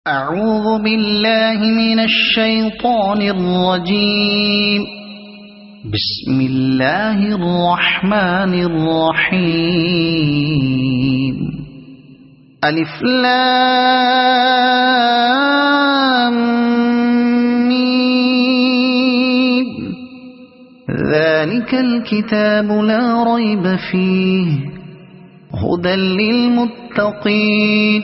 أعوذ بالله من الشيطان الرجيم. بسم الله الرحمن الرحيم. ألف لام ميم. ذلك الكتاب لا ريب فيه هدى للمتقين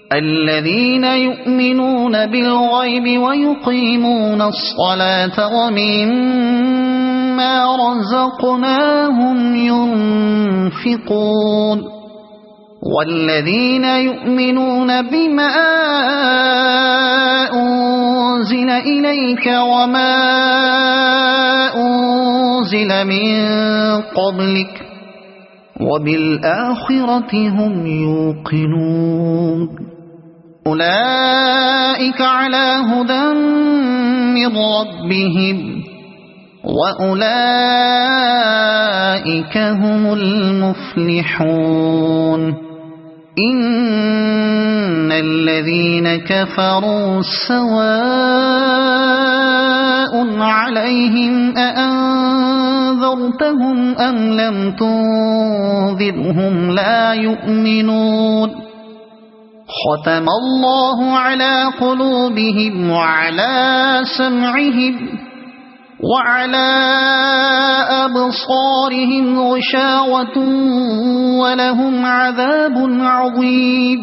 الذين يؤمنون بالغيب ويقيمون الصلاة ومما رزقناهم ينفقون والذين يؤمنون بما أنزل إليك وما أنزل من قبلك وبالآخرة هم يوقنون أولئك على هدى من ربهم وأولئك هم المفلحون. إن الذين كفروا سواء عليهم أأنذرتهم أم لم تنذرهم لا يؤمنون. ختم الله على قلوبهم وعلى سمعهم وعلى أبصارهم غشاوة ولهم عذاب عظيم.